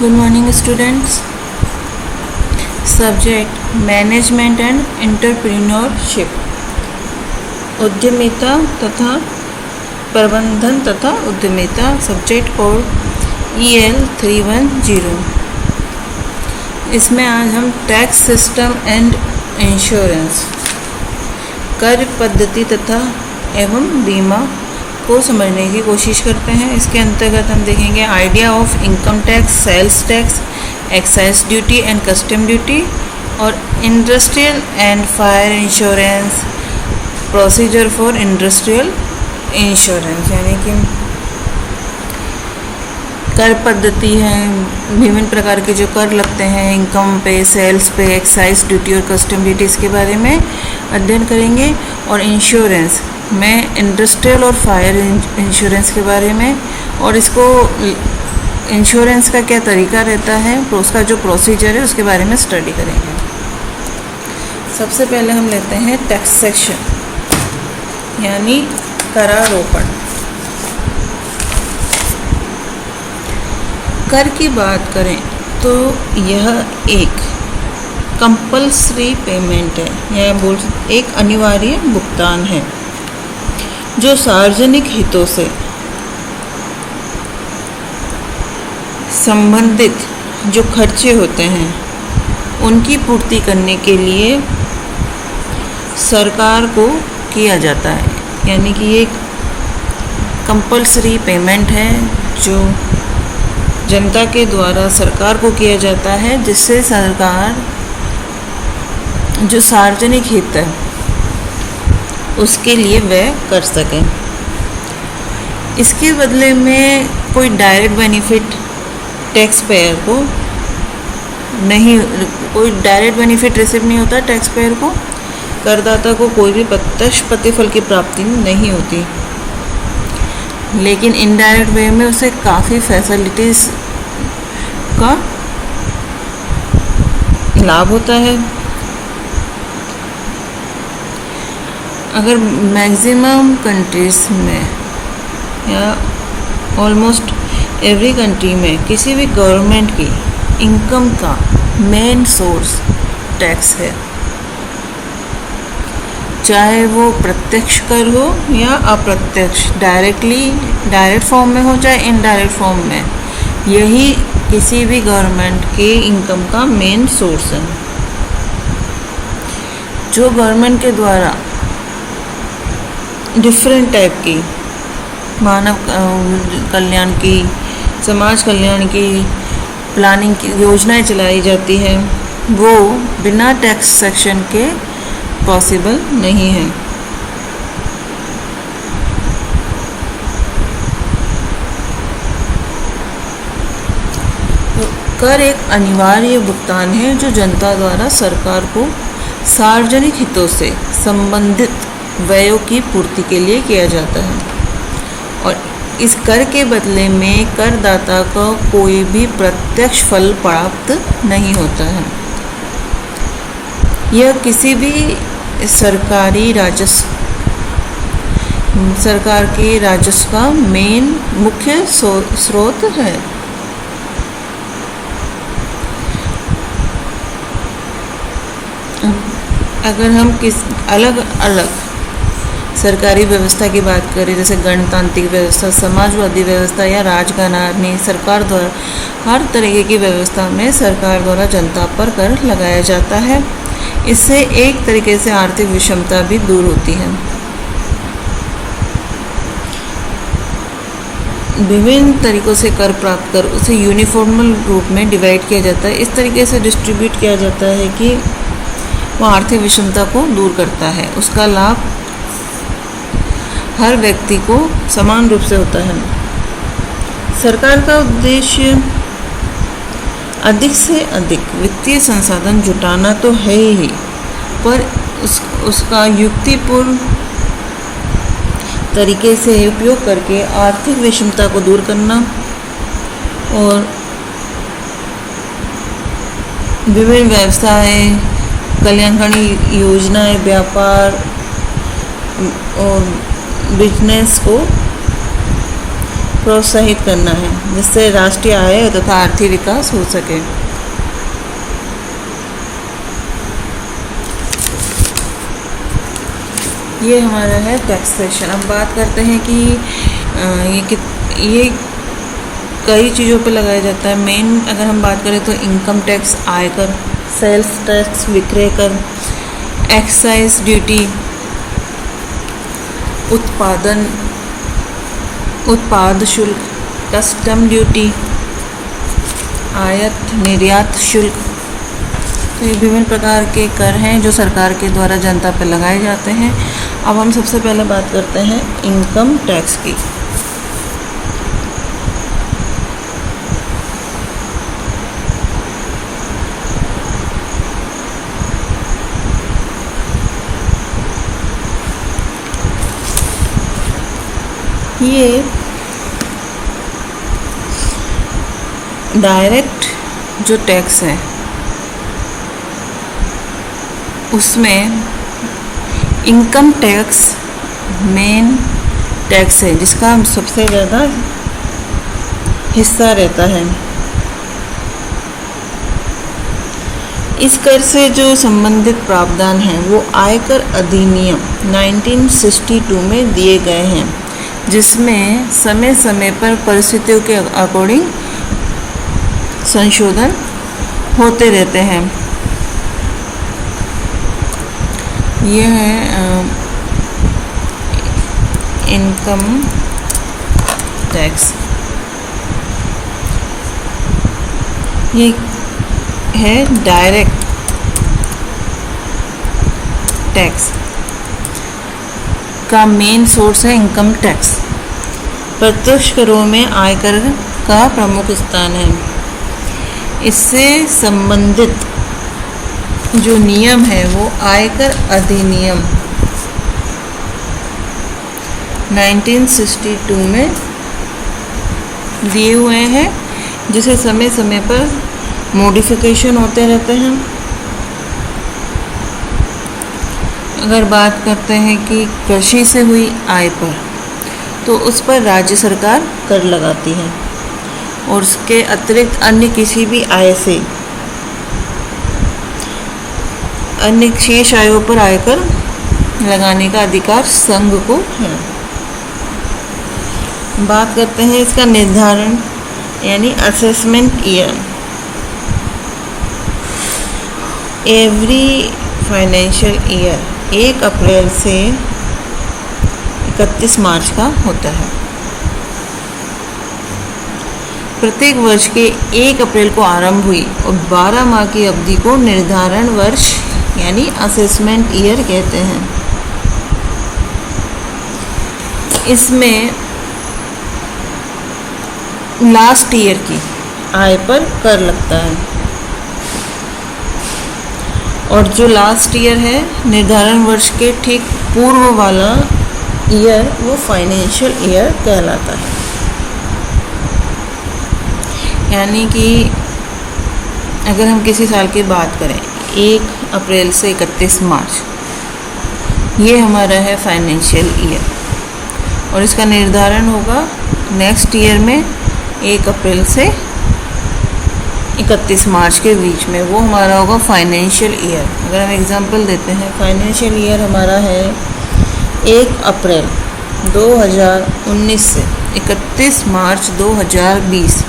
Good morning students. Subject management and entrepreneurship, उद्यमिता तथा प्रबंधन तथा उद्यमिता। Subject code EL 310। इसमें आज हम टैक्स सिस्टम एंड इंश्योरेंस, कर पद्धति तथा एवं बीमा को समझने की कोशिश करते हैं। इसके अंतर्गत हम देखेंगे idea of income tax, sales tax, excise duty and custom duty, और industrial and fire insurance, procedure for industrial insurance. यानी कि कर पद्धति है, विभिन्न प्रकार के जो कर लगते हैं इनकम पे, सेल्स पे, एक्साइज ड्यूटी और कस्टम ड्यूटी, इसके बारे में अध्ययन करेंगे। और इंश्योरेंस में इंडस्ट्रियल और फायर इंश्योरेंस के बारे में, और इसको इंश्योरेंस का क्या तरीका रहता है, उसका जो प्रोसीजर है उसके बारे में स्टडी करेंगे। सबसे पहले हम लेते हैं टैक्सेशन यानी करारोपण। कर की बात करें तो यह एक कंपल्सरी पेमेंट है, यह एक अनिवार्य भुगतान है जो सार्वजनिक हितों से संबंधित जो खर्चे होते हैं उनकी पूर्ति करने के लिए सरकार को किया जाता है। यानी कि ये कंपल्सरी पेमेंट है जो जनता के द्वारा सरकार को किया जाता है, जिससे सरकार जो सार्वजनिक हित है उसके लिए वह कर सके। इसके बदले में कोई डायरेक्ट बेनिफिट टैक्स पेयर को नहीं, कोई डायरेक्ट बेनिफिट रिसीव नहीं होता टैक्स पेयर को, करदाता को कोई भी प्रत्यक्ष प्रतिफल की प्राप्ति नहीं होती, लेकिन इनडायरेक्ट वे में उसे काफ़ी फैसिलिटीज़ का लाभ होता है। अगर मैक्सिमम कंट्रीज़ में या ऑलमोस्ट एवरी कंट्री में किसी भी गवर्नमेंट की इनकम का मेन सोर्स टैक्स है, चाहे वो प्रत्यक्ष कर हो या अप्रत्यक्ष, डायरेक्ट फॉर्म में हो चाहे इनडायरेक्ट फॉर्म में, यही किसी भी गवर्नमेंट के इनकम का मेन सोर्स है। जो गवर्नमेंट के द्वारा डिफरेंट टाइप की मानव कल्याण की, समाज कल्याण की प्लानिंग की योजनाएं चलाई जाती हैं, वो बिना टैक्स सेक्शन के पॉसिबल नहीं है। तो कर एक अनिवार्य भुगतान है जो जनता द्वारा सरकार को सार्वजनिक हितों से संबंधित व्ययों की पूर्ति के लिए किया जाता है, और इस कर के बदले में करदाता को कोई भी प्रत्यक्ष फल प्राप्त नहीं होता है। यह किसी भी सरकारी राजस्व, सरकार के राजस्व का मुख्य स्रोत है। अगर हम अलग अलग सरकारी व्यवस्था की बात करें, जैसे गणतांत्रिक व्यवस्था, समाजवादी व्यवस्था या राजघराने, सरकार द्वारा हर तरीके की व्यवस्था में सरकार द्वारा जनता पर कर लगाया जाता है। इससे एक तरीके से आर्थिक विषमता भी दूर होती है। विभिन्न तरीकों से कर प्राप्त कर उसे यूनिफॉर्मल रूप में डिवाइड किया जाता है, इस तरीके से डिस्ट्रीब्यूट किया जाता है कि वो आर्थिक विषमता को दूर करता है, उसका लाभ हर व्यक्ति को समान रूप से होता है। सरकार का उद्देश्य अधिक से अधिक वित्तीय संसाधन जुटाना तो है ही, पर उसका युक्तिपूर्ण तरीके से उपयोग करके आर्थिक विषमता को दूर करना और विभिन्न व्यवसाय, कल्याणकारी योजनाएं, व्यापार और बिजनेस को प्रोत्साहित करना है, जिससे राष्ट्रीय आय तथा आर्थिक विकास हो सके। ये हमारा है टैक्सेशन। अब बात करते हैं कि ये कई चीज़ों पे लगाया जाता है। मेन अगर हम बात करें तो इनकम टैक्स, आयकर, सेल्स टैक्स, विक्रय कर, एक्साइज ड्यूटी, उत्पाद शुल्क, कस्टम ड्यूटी, आयात निर्यात शुल्क। तो ये विभिन्न प्रकार के कर हैं जो सरकार के द्वारा जनता पर लगाए जाते हैं। अब हम सबसे पहले बात करते हैं इनकम टैक्स की। ये डायरेक्ट जो टैक्स है उसमें इनकम टैक्स मेन टैक्स है, जिसका सबसे ज़्यादा हिस्सा रहता है। इस कर से जो संबंधित प्रावधान हैं वो आयकर अधिनियम 1962 में दिए गए हैं, जिसमें समय समय पर परिस्थितियों के अकॉर्डिंग संशोधन होते रहते हैं। ये है इनकम टैक्स। ये है डायरेक्ट टैक्स का मेन सोर्स है इनकम टैक्स। प्रत्यक्ष करों में आयकर का प्रमुख स्थान है। इससे संबंधित जो नियम है वो आयकर अधिनियम 1962 में दिए हुए हैं, जिसे समय समय पर मॉडिफिकेशन होते रहते हैं। अगर बात करते हैं कि कृषि से हुई आय पर, तो उस पर राज्य सरकार कर लगाती है और उसके अतिरिक्त अन्य किसी भी आय से अन्य शेष आयों पर आयकर लगाने का अधिकार संघ को है। बात करते हैं इसका निर्धारण यानी assessment year. Every financial year 1 अप्रैल से 31 मार्च का होता है। प्रत्येक वर्ष के 1 अप्रैल को आरंभ हुई और 12 माह की अवधि को निर्धारण वर्ष यानी असेसमेंट ईयर कहते हैं। इसमें लास्ट ईयर की आय पर कर लगता है और जो लास्ट ईयर है निर्धारण वर्ष के ठीक पूर्व वाला ईयर वो फाइनेंशियल ईयर कहलाता है। यानी कि अगर हम किसी साल की बात करें 1 अप्रैल से 31 मार्च, ये हमारा है फाइनेंशियल ईयर और इसका निर्धारण होगा नेक्स्ट ईयर में 1 अप्रैल से 31 मार्च के बीच में, वो हमारा होगा फाइनेंशियल ईयर। अगर हम एग्जांपल देते हैं, फाइनेंशियल ईयर हमारा है 1 अप्रैल 2019 से 31 मार्च 2020।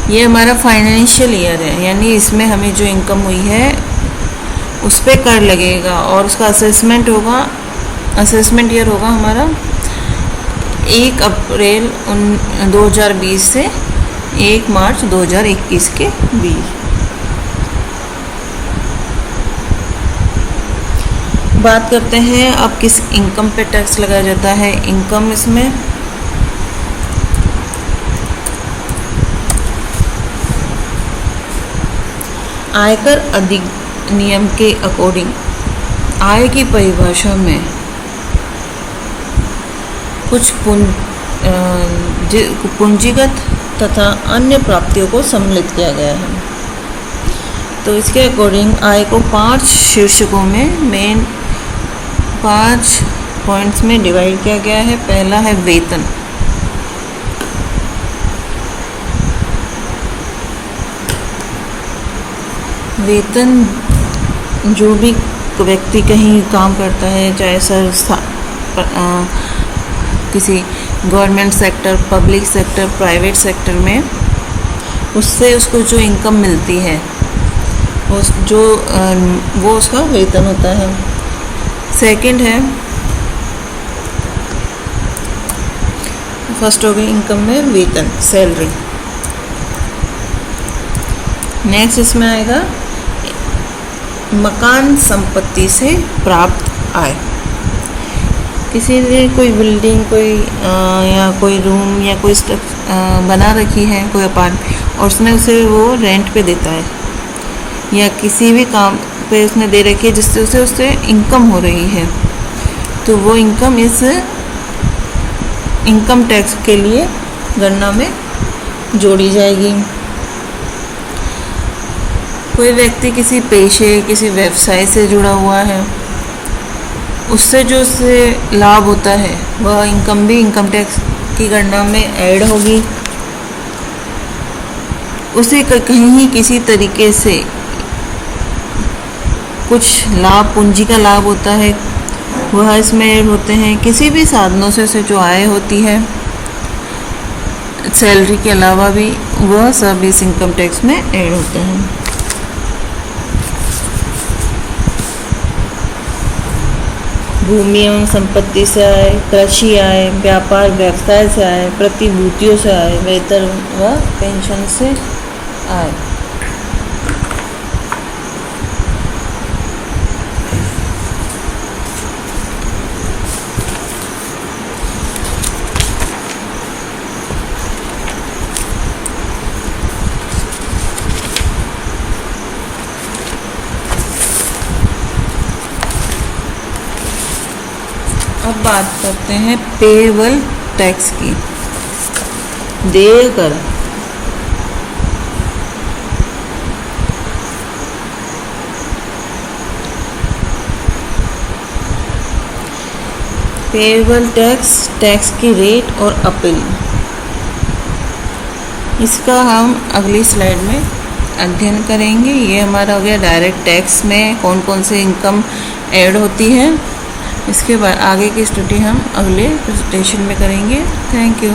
ये हमारा फाइनेंशियल ईयर है, यानी इसमें हमें जो इनकम हुई है उस पर कर लगेगा और उसका असेसमेंट ईयर होगा हमारा 1 अप्रैल 2020 से 1 मार्च 2021 के बीच। बात करते हैं अब किस इनकम पे टैक्स लगाया जाता है। इनकम इसमें आयकर अधिनियम के अकॉर्डिंग आय की परिभाषा में कुछ पूंजीगत तथा अन्य प्राप्तियों को सम्मिलित किया गया है। तो इसके अकॉर्डिंग आय को 5 शीर्षकों में मेन 5 पॉइंट्स में डिवाइड किया गया है। पहला है वेतन, वेतन जो भी व्यक्ति कहीं काम करता है, चाहे किसी government sector, public sector, private sector में, उससे उसको जो इनकम मिलती है वो उसका वेतन होता है। सेकंड है, फर्स्ट हो गई इनकम में वेतन, सैलरी। नेक्स्ट इसमें आएगा मकान संपत्ति से प्राप्त आय। किसी ने कोई बिल्डिंग, या कोई रूम या कोई बना रखी है, कोई अपार्टमेंट, और उसने उसे वो रेंट पे देता है, या किसी भी काम पे उसने दे रखी है जिससे उससे इनकम हो रही है, तो वो इनकम इस इनकम टैक्स के लिए गणना में जोड़ी जाएगी। कोई व्यक्ति किसी पेशे, किसी व्यवसाय से जुड़ा हुआ है, उससे जो उससे लाभ होता है वह इनकम भी इनकम टैक्स की गणना में ऐड होगी। उसे कहीं किसी तरीके से कुछ लाभ, पूंजी का लाभ होता है, वह इसमें ऐड होते हैं। किसी भी साधनों से जो आय होती है सैलरी के अलावा भी, वह सब इस इनकम टैक्स में ऐड होते हैं। भूमि एवं संपत्ति से आय, कृषि आय, व्यापार व्यवसाय से आय, प्रतिभूतियों से आय, वेतन व पेंशन से आय। अब बात करते हैं पेएबल टैक्स की। देय कर। पेएबल टैक्स, टैक्स की रेट और अपील, इसका हम अगली स्लाइड में अध्ययन करेंगे। ये हमारा हो गया डायरेक्ट टैक्स में कौन कौन से इनकम ऐड होती है। इसके बाद आगे की स्टडी हम अगले प्रेजेंटेशन में करेंगे। Thank you.